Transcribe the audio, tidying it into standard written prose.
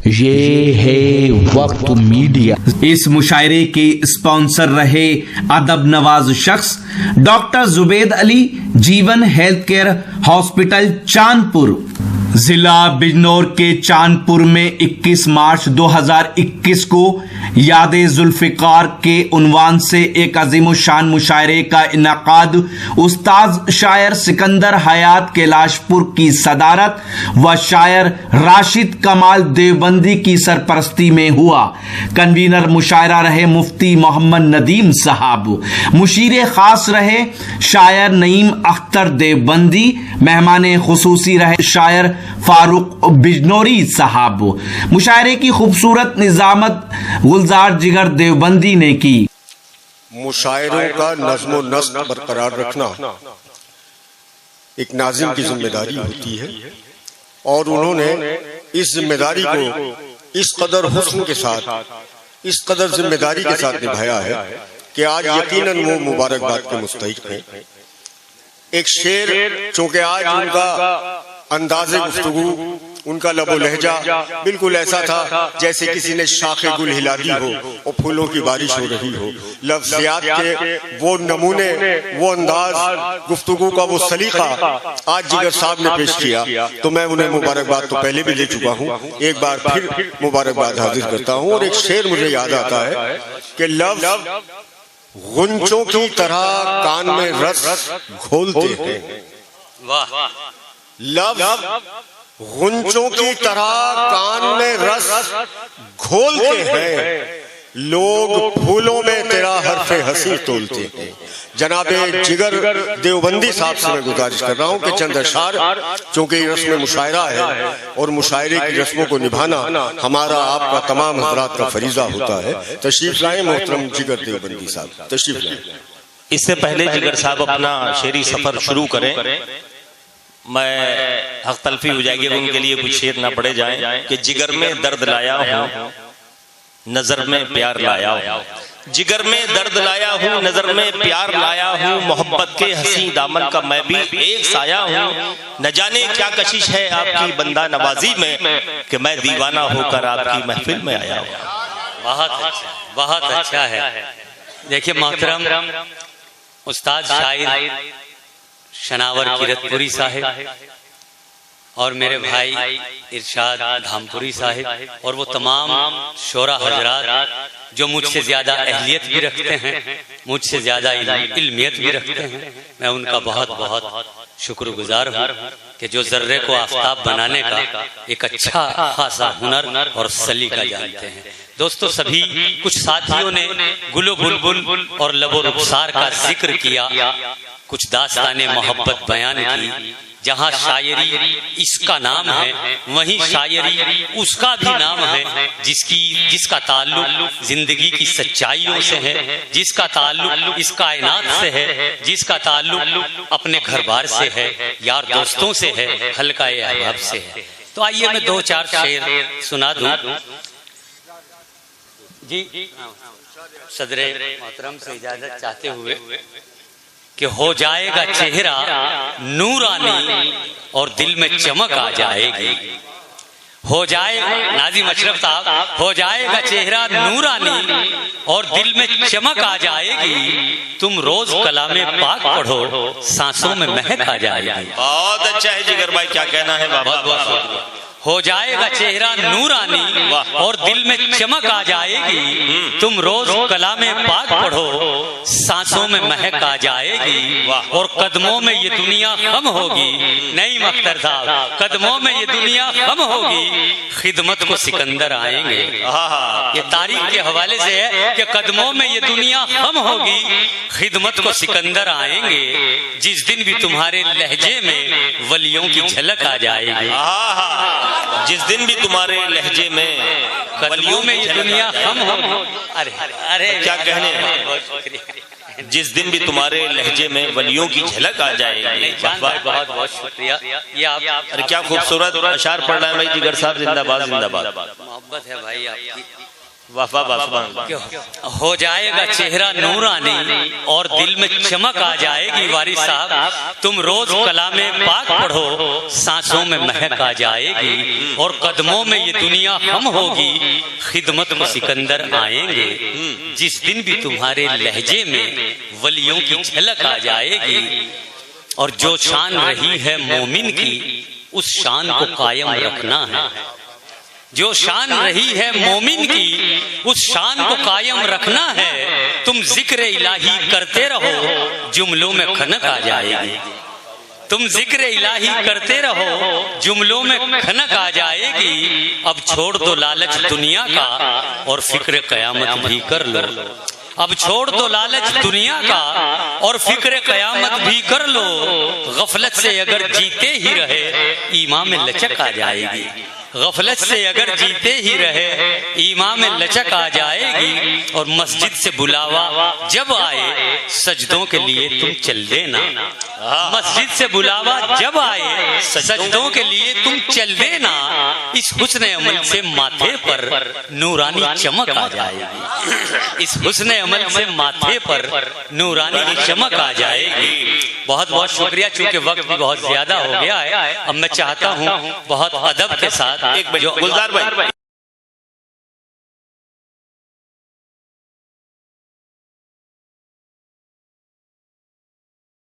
ये है वक्त मीडिया। इस मुशायरे के स्पॉन्सर रहे अदब नवाज शख्स डॉक्टर जुबैद अली, जीवन हेल्थ केयर हॉस्पिटल चांदपुर। जिला बिजनौर के चांदपुर में 21 मार्च 2021 को यादे जुल्फिकार के उन्वान से एक अजीमुशान मुशायरे का इनकाद उस्ताद शायर सिकंदर हयात कैलाशपुर की सदारत व शायर राशिद कमाल देवबंदी की सरपरस्ती में हुआ। कन्वीनर मुशायरा रहे मुफ्ती मोहम्मद नदीम साहब। मुशीर खास रहे शायर नईम अख्तर देवबंदी। मेहमान खुसूसी रहे शायर फारूक बिजनौरी साहब। मुशायरे की खूबसूरत निजामत गुलजार जिगर देवबंदी ने की। मुशायरों का नज़्म नस्क बरकरार रखना एक नाज़िम की जिम्मेदारी होती है और उन्होंने इस जिम्मेदारी को इस कदर हुस्न के साथ, इस कदर जिम्मेदारी के साथ निभाया है कि आज यकीनन वो मुबारकबाद के मुस्तहिक हैं। एक शेर, चूंकि आज उनका अंदाज़े गुफ्तगू, उनका लबो लहजा बिल्कुल ऐसा था जैसे किसी ने शाखे गुल हिला दी हो और फूलों की बारिश हो रही हो। लफ्ज़ियात के वो नमूने, वो अंदाज, गुफ्तगू का वो सलीका आज जिगर साहब ने पेश किया, तो मैं उन्हें मुबारकबाद तो पहले भी दे चुका हूँ, एक बार फिर मुबारकबाद हाजिर करता हूँ। और एक शेर मुझे याद आता है कि लफ्ज़ गुंजों की तरह कान में रस घोलते हैं। वाह। लफ्ज़ गुंजों की तरह कान में रस घोलते हैं, लोग फूलों में तेरा हर्फ़े हंसी तोलते हैं। जनाबे जिगर देवबंदी साहब से मैं गुजारिश कर रहा हूँ कि चंद अशार, चूंकि रस्म मुशायरा है और मुशायरे की रस्मों को निभाना हमारा आपका तमाम हज़रात का फरीज़ा होता है। तशरीफ लाएं मोहतरम जिगर देवबंदी साहब, तशरीफ लाएं। इससे पहले जिगर साहब अपना शेरी सफर शुरू करें, मैं हक तलफी हो जाएगी उनके लिए कुछ शेर ना पड़े जाएं कि जिगर में दर्द लाया हूँ, नजर में प्यार लाया हूँ। जिगर में दर्द लाया हूँ, नजर में प्यार लाया हूँ, मोहब्बत के हसी दामन का मैं भी एक साया हूँ। न जाने क्या कशिश है आपकी बंदा नवाजी में कि मैं दीवाना होकर आपकी महफिल में आया हूँ। बहुत अच्छा है। देखिए मोहतरम उस्ताद शायर शनावर किरतपुरी साहिब और मेरे भाई इरशाद धामपुरी साहिब और वो तमाम शोरा हजरात जो मुझसे ज्यादा अहलियत भी रखते हैं, मुझसे ज्यादा इल्मियत भी रखते हैं, मैं उनका बहुत बहुत शुक्रगुजार हूँ कि जो जर्रे को आफताब बनाने का एक अच्छा खासा हुनर और सलीका जानते हैं। दोस्तों, सभी कुछ साथियों ने गुलो बुलबुल और लबो रुखसार का जिक्र किया, कुछ दास्ताने मोहब्बत बयान की। जहाँ शायरी इसका नाम है वहीं शायरी उसका भी नाम है जिसका ताल्लुक जिंदगी की सच्चाइयों से है, जिसका ताल्लुक इस कायनात से है, जिसका ताल्लुक अपने घर बार से है, यार दोस्तों से है, हल्का-ए अहबाब से है। तो आइए मैं दो चार शेर सुना दूं। जी सदरे मोहतरम से इजाजत चाहते हुए कि हो जाएगा चेहरा नूरानी और दिल में चमक आ जाएगी। हो जाए नाज़िम अशरफ साहब, हो जाएगा चेहरा नूरानी और दिल में चमक आ जाएगी। तुम रोज कलामे पाक पढ़ो, सांसों में महक आ जाएगी। बहुत अच्छा है जिगर भाई, क्या कहना है बाबा। बहुत हो जाएगा चेहरा नूरानी और दिल में चमक आ जाएगी। तुम रोज कलामे पाक पढ़ो, सांसों में महक आ जाएगी। और कदमों में ये दुनिया खम होगी। नईम अख्तर साहब, कदमों में ये दुनिया खम होगी, खिदमत को सिकंदर आएंगे। ये तारीख के हवाले से है कि कदमों में ये दुनिया खम होगी, खिदमत को सिकंदर आएंगे। जिस दिन भी तुम्हारे लहजे में वलियों की झलक आ जाएगी। जिस दिन भी तुम्हारे लहजे में कदमों में ये दुनिया खम हो। अरे अरे क्या कहने, जिस दिन भी तुम्हारे लहजे में वलियों की झलक आ जाएगी। बहुत बहुत शुक्रिया। ये आप अरे क्या खूबसूरत अशार पढ़ रहे हैं भाई जिगर साहब, जिंदाबाद जिंदाबाद। मोहब्बत है भाई आपकी, वाह वाह वाह वाह। हो जाएगा चेहरा नूरानी और दिल में चमक आ जाएगी। वारिस साहब तुम रोज कलामे पाक पढ़ो, सांसों में महक आ जाएगी और कदमों में ये दुनिया हम होगी, खिदमत को सिकंदर आएंगे। जिस दिन भी तुम्हारे लहजे में वलियों की झलक आ जाएगी और जो शान रही है मोमिन की उस शान को कायम रखना है। जो शान रही है मोमिन की उस शान को कायम रखना है। तुम जिक्र इलाही करते रहो, जुमलों में खनक आ जाएगी। तुम जिक्र इलाही करते रहो, जुमलों में खनक आ जाएगी। अब छोड़ दो लालच दुनिया का और फिक्र कयामत भी कर लो। अब छोड़ दो लालच दुनिया का और फिक्र कयामत भी कर लो। गफलत से अगर जीते ही रहे ईमान में लचक आ जाएगी। गफलत से अगर जीते ही रहे ईमान में लचक आ जाएगी। और मस्जिद से बुलावा जब आए सजदों के लिए तुम चल देना। मस्जिद से बुलावा जब आए सजदों के लिए तुम चल देना। इस हुस्न अमल से माथे पर नूरानी चमक आ जाएगी। इस हुस्न अमल से माथे पर नूरानी चमक आ जाएगी। बहुत बहुत शुक्रिया। चूंकि वक्त भी बहुत ज्यादा हो गया है, अब मैं चाहता हूँ बहुत अदब के साथ एक मिनट गुलजार भाई